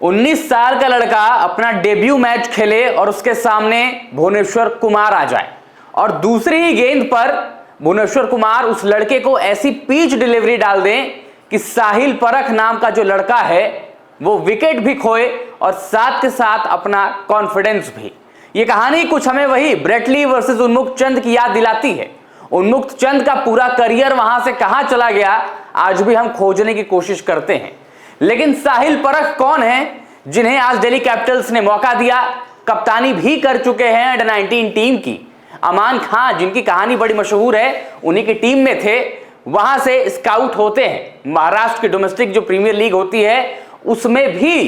19 साल का लड़का अपना डेब्यू मैच खेले और उसके सामने भुवनेश्वर कुमार आ जाए और दूसरी ही गेंद पर भुवनेश्वर कुमार उस लड़के को ऐसी पिच डिलीवरी डाल दें कि साहिल परख नाम का जो लड़का है वो विकेट भी खोए और साथ के साथ अपना कॉन्फिडेंस भी। ये कहानी कुछ हमें वही ब्रेट ली वर्सेस उन्मुक्त चंद की याद दिलाती है। उन्मुक्त चंद का पूरा करियर वहां से कहां चला गया आज भी हम खोजने की कोशिश करते हैं, लेकिन साहिल परख कौन है जिन्हें आज दिल्ली कैपिटल्स ने मौका दिया, कप्तानी भी कर चुके हैं अंडर 19 टीम की। अमान खान जिनकी कहानी बड़ी मशहूर है, उन्हीं की टीम में थे, वहां से स्काउट होते हैं। महाराष्ट्र की डोमेस्टिक जो प्रीमियर लीग होती है उसमें भी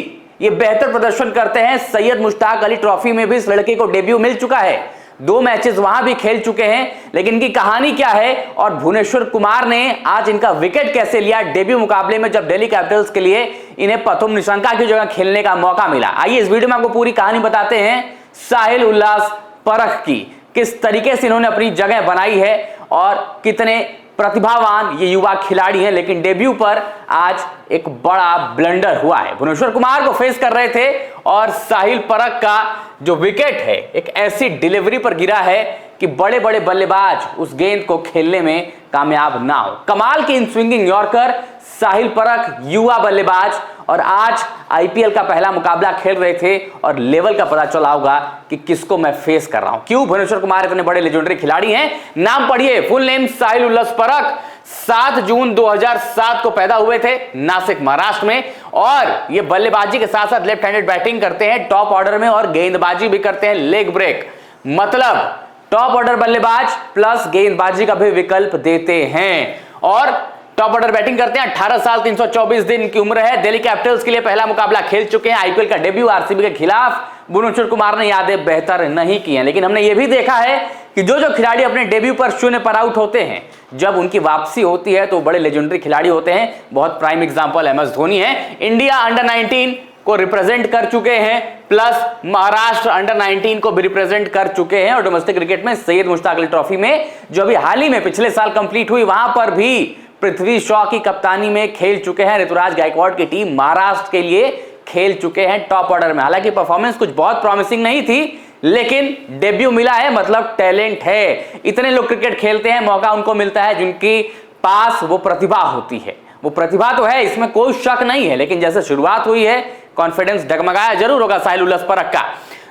ये बेहतर प्रदर्शन करते हैं। सैयद मुश्ताक अली ट्रॉफी में भी इस लड़के को डेब्यू मिल चुका है, 2 मैचेस वहां भी खेल चुके हैं, लेकिन इनकी कहानी क्या है और भुवनेश्वर कुमार ने आज इनका विकेट कैसे लिया डेब्यू मुकाबले में जब दिल्ली कैपिटल्स के लिए इन्हें प्रथम निशंका की जगह खेलने का मौका मिला। आइए इस वीडियो में आपको पूरी कहानी बताते हैं साहिल उल्लास परख की, किस तरीके से इन्होंने अपनी जगह बनाई है और कितने प्रतिभावान ये युवा खिलाड़ी हैं, लेकिन डेब्यू पर आज एक बड़ा ब्लंडर हुआ है। भुवनेश्वर कुमार को फेस कर रहे थे और साहिल परख का जो विकेट है एक ऐसी डिलीवरी पर गिरा है कि बड़े बड़े बल्लेबाज उस गेंद को खेलने में कामयाब ना हो। कमाल की इन स्विंगिंग यॉर्कर साहिल परख युवा बल्लेबाज, और आज आईपीएल का पहला मुकाबला खेल रहे थे और लेवल का पता चला होगा कि किसको मैं फेस कर रहा हूं, क्यों भुवनेश्वर कुमार इतने बड़े लेजेंडरी खिलाड़ी हैं। नाम पढ़िए, फुल नेम साहिल उल्लास परख, 7 जून 2007 को पैदा हुए थे नासिक महाराष्ट्र में, और ये बल्लेबाजी के साथ साथ लेफ्ट हैंडेड बैटिंग करते हैं टॉप ऑर्डर में और गेंदबाजी भी करते हैं लेग ब्रेक, मतलब टॉप ऑर्डर बल्लेबाज प्लस गेंदबाजी का भी विकल्प देते हैं और टॉप ऑर्डर बैटिंग करते हैं। 18 साल 324 दिन की उम्र है। दिल्ली कैपिटल्स के लिए पहला मुकाबला खेल चुके हैं, आईपीएल का डेब्यू आरसीबी के खिलाफ। भुवनेश्वर कुमार ने यादें बेहतर नहीं की हैं, लेकिन हमने यह भी देखा है कि जो खिलाड़ी अपने डेब्यू पर 0 पर आउट होते हैं, जब उनकी वापसी होती है तो बड़े लेजेंडरी खिलाड़ी होते हैं। बहुत प्राइम एग्जांपल एमएस धोनी है, इंडिया अंडर 19 को रिप्रेजेंट कर चुके हैं, प्लस महाराष्ट्र अंडर 19 को भी रिप्रेजेंट कर चुके हैं, और डोमेस्टिक क्रिकेट में सैयद मुश्ताक अली ट्रॉफी में जो अभी हाल ही में पिछले साल कंप्लीट हुई, वहां पर भी पृथ्वी शॉ की कप्तानी में खेल चुके हैं। ऋतुराज गायकवाड़ की टीम महाराष्ट्र के लिए खेल चुके हैं टॉप ऑर्डर में। हालांकि परफॉर्मेंस कुछ बहुत प्रॉमिसिंग नहीं थी, लेकिन डेब्यू मिला है, मतलब टैलेंट है। इतने लोग क्रिकेट खेलते हैं, मौका उनको मिलता है जिनकी पास वो प्रतिभा होती है। वो प्रतिभा तो है, इसमें कोई शक नहीं है, लेकिन जैसे शुरुआत हुई है कॉन्फिडेंस डगमगाया जरूर होगा साहिल उल्लास परख का।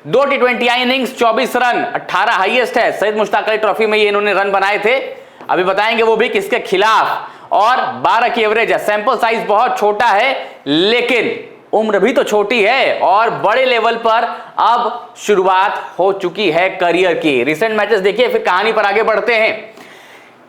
2 T20 इनिंग्स, 24 रन, 18 हाईएस्ट है। सैयद मुश्ताक अली ट्रॉफी में ये इन्होंने रन बनाए थे, अभी बताएंगे वो भी किसके खिलाफ, और 12 की एवरेज है। सैंपल साइज बहुत छोटा है, लेकिन उम्र भी तो छोटी है और बड़े लेवल पर अब शुरुआत हो चुकी है करियर की। रिसेंट मैचेस देखिए, फिर कहानी पर आगे बढ़ते हैं।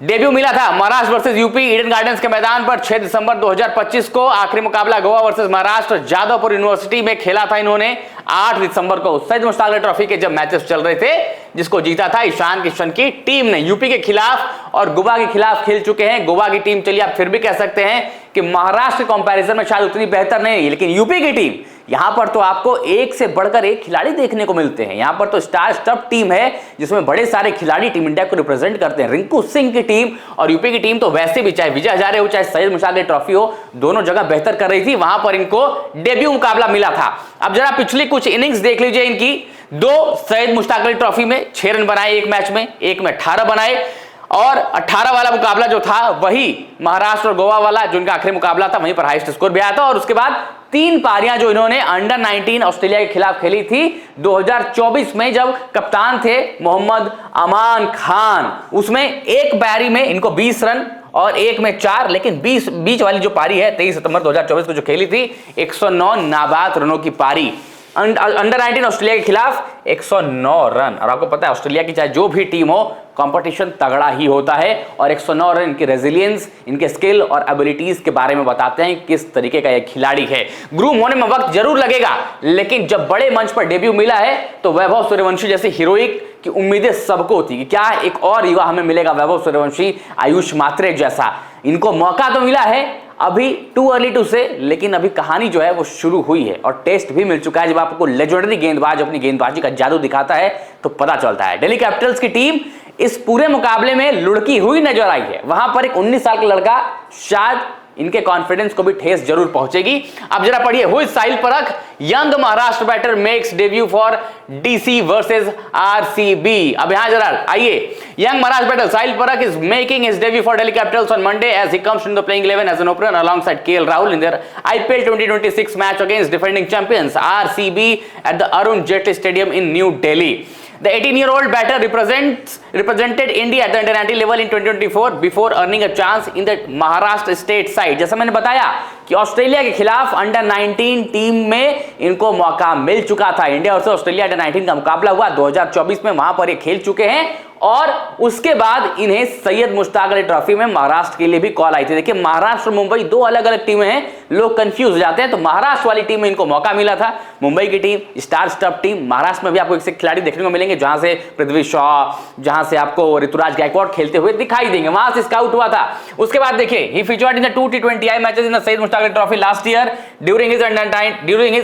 डेब्यू मिला था Maharashtra versus UP Eden gardens के मैदान पर 6 दिसंबर 2025 को। आखिरी मुकाबला गोवा वर्सेस महाराष्ट्र जादवपुर यूनिवर्सिटी में खेला था इन्होंने 8 दिसंबर को। सैयद मुश्ताक अली ट्रॉफी के जब मैचेस चल रहे थे, जिसको जीता था ईशान किशन की टीम ने, यूपी के खिलाफ और गोवा के खिलाफ खेल चुके हैं। गोवा की टीम, चलिए आप फिर भी कह सकते हैं कि महाराष्ट्र के कंपैरिजन में शायद उतनी बेहतर नहीं है, लेकिन यूपी की टीम, यहां पर तो आपको एक से बढ़कर एक खिलाड़ी देखने को मिलते हैं। यहां पर तो स्टार स्टफ टीम है जिसमें बड़े सारे खिलाड़ी टीम इंडिया को रिप्रेजेंट करते हैं। रिंकू सिंह की टीम और यूपी की टीम तो वैसे भी, चाहे विजय हजारे हो चाहे सैयद मुश्ताक अली ट्रॉफी हो, दोनों जगह बेहतर कर रही थी। वहां पर इनको डेब्यू मुकाबला मिला था। अब जरा पिछली कुछ इनिंग्स देख लीजिए इनकी। 2 सैयद मुश्ताक अली ट्रॉफी में 6 रन बनाए एक मैच में, एक में 18 बनाए, और 18 वाला मुकाबला जो था वही महाराष्ट्र और गोवा वाला जो इनका आखिरी मुकाबला था, वहीं पर हाईएस्ट स्कोर भी आया था। और उसके बाद 3 पारियां जो इन्होंने अंडर 19 ऑस्ट्रेलिया के खिलाफ खेली थी 2024 में, जब कप्तान थे मोहम्मद अमान खान। उसमें एक पारी में इनको 20 रन और एक में 4, लेकिन बीच वाली जो पारी है 23 सितंबर 2024 को जो खेली थी, 109 नाबाद रनों की पारी। अंडर 19 ऑस्ट्रेलिया के खिलाफ 109 रन, और आपको पता है ऑस्ट्रेलिया की चाहे जो भी टीम हो, कंपटीशन तगड़ा ही होता है, और 109 रन इनकी रेजिलियंस, इनके स्किल और एबिलिटीज के बारे में बताते हैं किस तरीके का ये खिलाड़ी है। ग्रूम होने में वक्त जरूर लगेगा, लेकिन जब बड़े मंच पर डेब्यू मिला है तो वैभव सूर्यवंशी जैसे हीरोइक की उम्मीदें सबको थी कि क्या एक और युवा हमें मिलेगा, वैभव सूर्यवंशी, आयुष मात्रे जैसा। इनको मौका तो मिला है, अभी टू अर्ली टू से, लेकिन अभी कहानी जो है वो शुरू हुई है और टेस्ट भी मिल चुका है। जब आपको लेजेंडरी गेंदबाज अपनी गेंदबाजी का जादू दिखाता है तो पता चलता है। दिल्ली कैपिटल्स की टीम इस पूरे मुकाबले में लुढ़की हुई नजर आई है। वहां पर एक 19 साल का लड़का शायद इनके कॉन्फिडेंस को भी ठेस जरूर पहुंचेगी। अब जरा पढ़िए, who is Sahil Parakh, young Maharashtra batter makes debut for DC versus RCB. अब यहां जरा आइए, young Maharashtra batter Sahil Parakh is making his debut for Delhi Capitals on Monday as he comes in the playing 11 as an opener alongside KL Rahul in their IPL 2026 match against defending champions RCB at the Arun Jaitley Stadium in New Delhi. The 18-year-old batter represented India at the under-19 level in 2024 before earning a chance in the Maharashtra state side. जैसा मैंने बताया कि Australia के खिलाफ under 19 team में इनको मौका मिल चुका था। इंडिया और ऑस्ट्रेलिया अंडर 19 का मुकाबला हुआ 2024 में, वहां पर ये खेल चुके हैं और उसके बाद इन्हें सैयद मुश्ताक अली ट्रॉफी में महाराष्ट्र के लिए भी कॉल आई थी। देखिए, महाराष्ट्र और मुंबई दो अलग अलग टीमें हैं, लोग कंफ्यूज हो जाते हैं। तो महाराष्ट्र वाली टीम में इनको मौका मिला था। मुंबई की team star stuff team, Maharashtra में भी आपको एक खिलाड़ी देखने को मिलेंगे जहां से पृथ्वी शॉ, जहां से आपको ऋतुराज गायकवाड़ खेलते हुए दिखाई देंगे, वहां से स्काउट हुआ था। उसके बाद देखिए, he featured in the 2 T20I matches in the Syed Mushtaq Ali trophy last year during his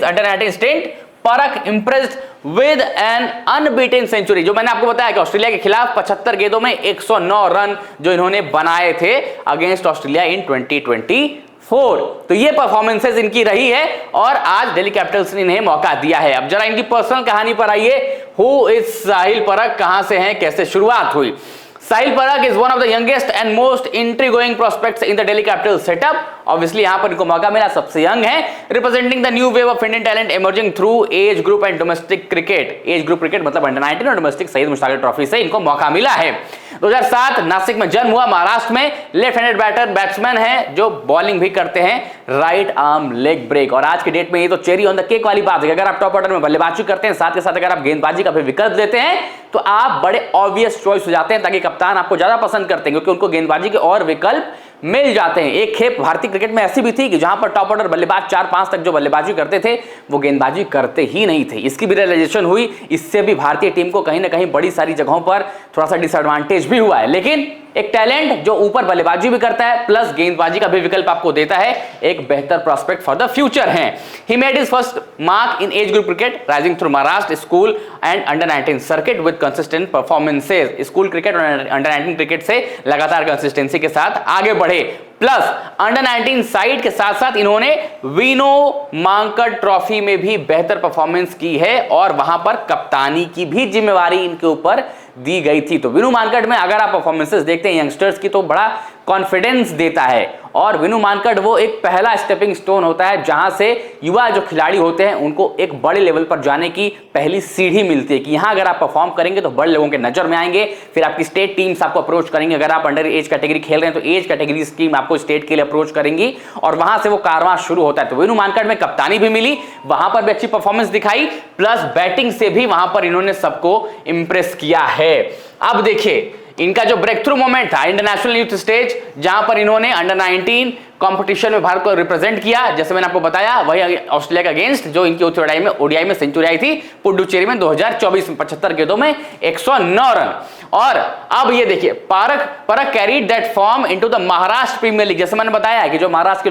under 19 stint. Parakh impressed with an unbeaten century. जो मैंने आपको बताया कि ऑस्ट्रेलिया के खिलाफ 75 गेंदों में 109 रन जो इन्होंने बनाए थे अगेंस्ट ऑस्ट्रेलिया इन 2024। तो ये परफॉर्मेंसेस इनकी रही है और आज दिल्ली कैपिटल्स ने इन्हें मौका दिया है। अब जरा इनकी पर्सनल कहानी पर आइए। हु इज साहिल परख, कहां से हैं, कैसे शुरुआत हुई। साहिल परख is one of the youngest and most intriguing prospects in the Delhi Capitals setup. Obviously यहां पर इनको मौका मिला, सबसे यंग है, representing the new wave of Indian talent emerging through age group and domestic cricket. Age group cricket मतलब under 19 और domestic Syed Mushtaq Ali trophy से इनको मौका मिला है। 2007 नासिक में जन्म हुआ, महाराष्ट्र में। लेफ्ट हैंडेड बैट्समैन है जो बॉलिंग भी करते हैं, राइट आर्म लेग ब्रेक। और आज की डेट में ये तो चेरी ऑन द केक वाली बात है, अगर आप टॉप ऑर्डर में बल्लेबाजी करते हैं, साथ के साथ अगर आप गेंदबाजी का भी विकल्प देते हैं तो आप बड़े ऑब्वियस चॉइस हो जाते हैं, ताकि कप्तान आपको ज्यादा पसंद करते हैं क्योंकि उनको गेंदबाजी के और विकल्प मिल जाते हैं। एक खेप भारतीय क्रिकेट में ऐसी भी थी कि जहां पर टॉप ऑर्डर बल्लेबाज 4-5 तक जो बल्लेबाजी करते थे वो गेंदबाजी करते ही नहीं थे। इसकी भी रियलाइजेशन हुई, इससे भी भारतीय टीम को कहीं ना कहीं बड़ी सारी जगहों पर थोड़ा सा डिसएडवांटेज भी हुआ है। लेकिन एक टैलेंट जो ऊपर बल्लेबाजी भी करता है प्लस गेंदबाजी का भी विकल्प आपको देता है, एक बेहतर प्रोस्पेक्ट फॉर द फ्यूचर है। He made his first mark in age group cricket rising through Maharashtra school and under 19 circuit with consistent performances. School cricket और अंडर 19 क्रिकेट से लगातार कंसिस्टेंसी के साथ आगे बढ़े, प्लस अंडर 19 साइड के साथ साथ इन्होंने विनो मांकड़ ट्रॉफी में भी बेहतर परफॉर्मेंस की है और वहां पर कप्तानी की भी जिम्मेवारी इनके ऊपर दी गई थी। तो विनु मानकड़ में अगर आप परफॉर्मेंसेस देखते हैं यंगस्टर्स की तो बड़ा कॉन्फिडेंस देता है और विनु मानकड़ वो एक पहला स्टेपिंग स्टोन होता है जहां से युवा जो खिलाड़ी होते हैं उनको एक बड़े लेवल पर जाने की पहली सीढ़ी मिलती है कि यहां अगर आप परफॉर्म करेंगे तो बड़े लोगों के नजर में आएंगे, फिर आपकी स्टेट टीम्स आपको अप्रोच करेंगे। अगर आप अंडर एज कैटेगरी खेल रहे हैं तो एज कैटेगरी टीम आपको स्टेट के लिए अप्रोच करेंगी और वहां से वो कारवां शुरू होता है। तो विनु मानकड़ में कप्तानी भी मिली, वहां पर भी अच्छी परफॉर्मेंस दिखाई, प्लस बैटिंग से भी वहां पर इन्होंने सबको इंप्रेस किया है। अब देखिए इनका जो ब्रेक थ्रू मोमेंट था इंटरनेशनल यूथ स्टेज, जहां पर इन्होंने अंडर 19 कंपटीशन में भारत को रिप्रेजेंट किया, जैसे मैंने आपको बताया वही ऑस्ट्रेलिया का अगेंस्ट जो इनकी ओडीआई में सेंचुरी आई थी पुडुचेरी में 2024 में 75 गेंदों में 109 रन। और अब ये देखिए Parakh carried that form into the Maharashtra Premier League. जैसे मैंने बताया है कि जो महाराष्ट्र के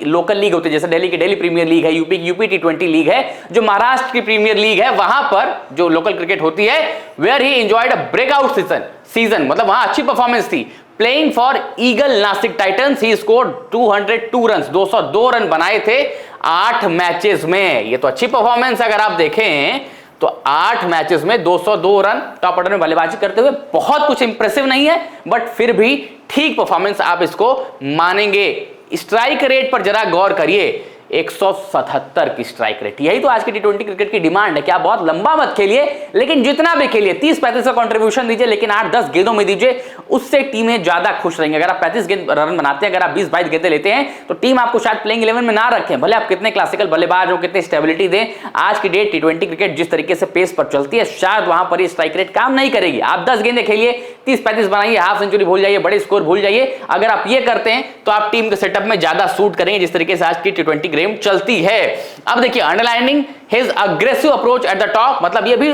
लोकल लीग होती है, जैसे दिल्ली की दिल्ली प्रीमियर लीग है, यूपी T20 लीग है, जो महाराष्ट्र की प्रीमियर लीग है वहां पर जो लोकल क्रिकेट होती है, where he enjoyed a breakout season, मतलब वहां अच्छी परफॉर्मेंस थी। Playing for Eagle Nashik Titans he scored 202 run, 202 run बनाए थे 8 मैचेस में। ये तो अच्छी परफॉर्मेंस अगर आप देखें तो 8 मैचेस में 202 रन टॉप ऑर्डर में बल्लेबाजी करते हुए बहुत कुछ इंप्रेसिव नहीं है, बट फिर भी ठीक परफॉर्मेंस आप इसको मानेंगे। स्ट्राइक रेट पर जरा गौर करिए, 177 की स्ट्राइक रेट। यही तो आज की T20 क्रिकेट की डिमांड है कि आप बहुत लंबा मत खेलिए, लेकिन जितना भी खेलिए 30-35 का कंट्रीब्यूशन दीजिए, लेकिन 8-10 गेंदों में दीजिए, उससे टीमें ज्यादा खुश रहेंगी। अगर आप 35 रन बनाते हैं, अगर आप 20-22 गेंदें लेते हैं तो टीम आपको शायद प्लेइंग 11 में ना रखें, भले आप कितने क्लासिकल बल्लेबाज हो, कितनी स्टेबिलिटी दें। आज की डेट T20 क्रिकेट जिस तरीके से पेस पर चलती है, शायद वहां पर ये स्ट्राइक रेट काम नहीं करेगी। आप 10 गेंदें खेलिए, 30-35 बनाइए, हाफ सेंचुरी भूल जाइए, बड़े स्कोर भूल जाइए। अगर आप ये करते हैं तो आप टीम के सेटअप में ज्यादा सूट करेंगे, जिस तरीके से आज की T20 गेम चलती है। अब देखिए underlining his aggressive approach at the top, मतलब ये भी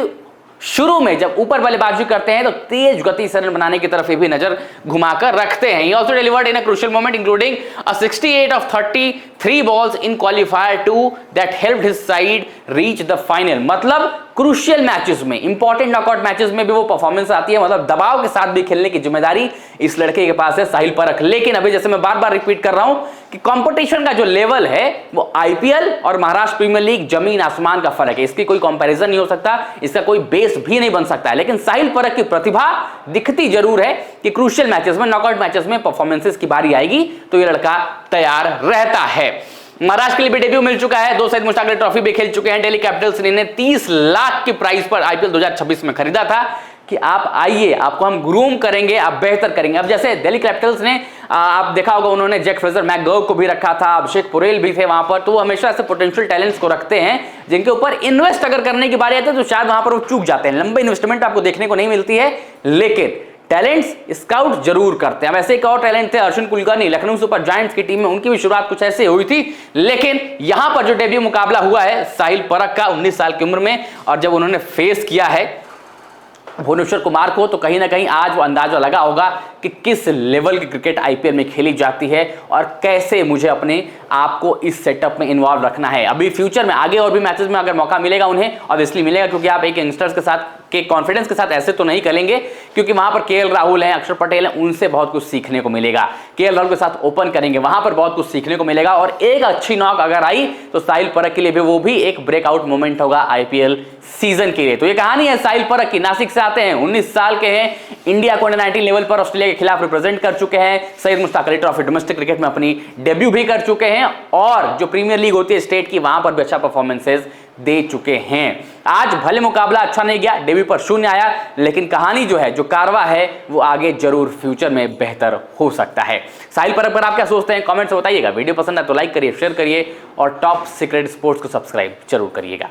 शुरू में जब ऊपर बल्लेबाजी करते हैं तो तेज गति से रन बनाने की तरफ ये भी नजर घुमाकर रखते हैं। He also delivered in a crucial moment including a 68 of 33 balls in qualifier 2 that helped his side reach the final। मतलब क्रूशियल मैचेस में, इंपॉर्टेंट नॉकआउट मैचेस में भी वो परफॉर्मेंस आती है, मतलब दबाव के साथ भी खेलने की जिम्मेदारी इस लड़के के पास है, साहिल परख। लेकिन अभी जैसे मैं बार बार रिपीट कर रहा हूं कि कंपटीशन का जो लेवल है वो आईपीएल और महाराष्ट्र प्रीमियर लीग जमीन आसमान का फर्क है, इसकी कोई कंपैरिजन नहीं हो सकता, इसका कोई बेस भी नहीं बन सकता है। लेकिन साहिल परख की प्रतिभा दिखती जरूर है कि क्रूशियल मैचेस में, नॉकआउट मैचेस में परफॉर्मेंसेस की बारी आएगी तो ये लड़का तैयार रहता है। महाराष्ट्र के लिए भी डेब्यू मिल चुका है, 2 सईद मुश्ताक अली ट्रॉफी भी खेल चुके हैं। दिल्ली कैपिटल्स ने 30 लाख की प्राइस पर आईपीएल 2026 में खरीदा था कि आप आइए, आपको हम ग्रूम करेंगे, आप बेहतर करेंगे। अब जैसे दिल्ली कैपिटल्स ने आप देखा होगा, उन्होंने जैक फ्रेजर मैकगर्व को भी रखा था, अभिषेक पुरेल भी थे वहां पर, तो वो हमेशा ऐसे पोटेंशियल टैलेंट्स को रखते हैं जिनके ऊपर इन्वेस्ट अगर करने की बारी आती है तो शायद वहां पर वो चूक जाते हैं। लंबे इन्वेस्टमेंट आपको देखने को नहीं मिलती है, लेकिन टैलेंट्स स्काउट जरूर करते हैं। वैसे एक और टैलेंट थे अर्जुन कुलकर्णी, लखनऊ सुपर जायंट्स की टीम में, उनकी भी शुरुआत कुछ ऐसे हुई थी। लेकिन यहां पर जो डेब्यू मुकाबला हुआ है साहिल परख का 19 साल की उम्र में, और जब उन्होंने फेस किया है भुवनेश्वर कुमार को, तो कहीं ना कहीं आज वो अंदाजा लगा होगा कि किस लेवल की क्रिकेट आईपीएल में खेली जाती है और कैसे मुझे अपने आप को इस सेटअप में इन्वॉल्व रखना है। अभी फ्यूचर में आगे और भी मैचेस में अगर मौका मिलेगा उन्हें, ऑब्वियसली मिलेगा, क्योंकि आप एक यंगस्टर्स के साथ के कॉन्फिडेंस के साथ ऐसे तो नहीं करेंगे, क्योंकि वहां पर केएल राहुल हैं, अक्षर पटेल हैं, उनसे बहुत कुछ सीखने को मिलेगा। केएल राहुल के साथ ओपन करेंगे, वहां पर बहुत कुछ सीखने को मिलेगा, और एक अच्छी नॉक अगर आई तो साहिल परख के लिए भी वो भी एक ब्रेकआउट मोमेंट होगा आईपीएल सीजन के लिए। तो ये कहानी है साहिल परख की, नासिक से आते हैं, 19 साल के हैं, इंडिया को अंडर 19 लेवल पर ऑस्ट्रेलिया के खिलाफ रिप्रेजेंट कर चुके हैं, Syed Mushtaq Ali Trophy domestic cricket में अपनी डेब्यू भी कर चुके हैं, और जो प्रीमियर लीग होती है स्टेट की, वहां पर भी अच्छा परफॉर्मेंसेज दे चुके हैं। आज भले मुकाबला अच्छा नहीं गया, डेब्यू पर 0 आया, लेकिन कहानी जो है, जो कारवा है, वो आगे जरूर फ्यूचर में बेहतर हो सकता है। साहिल परख पर आप क्या सोचते हैं, कमेंट्स में बताइएगा। वीडियो पसंद है तो लाइक करिए, शेयर करिए, और टॉप सीक्रेट स्पोर्ट्स को सब्सक्राइब जरूर करिएगा।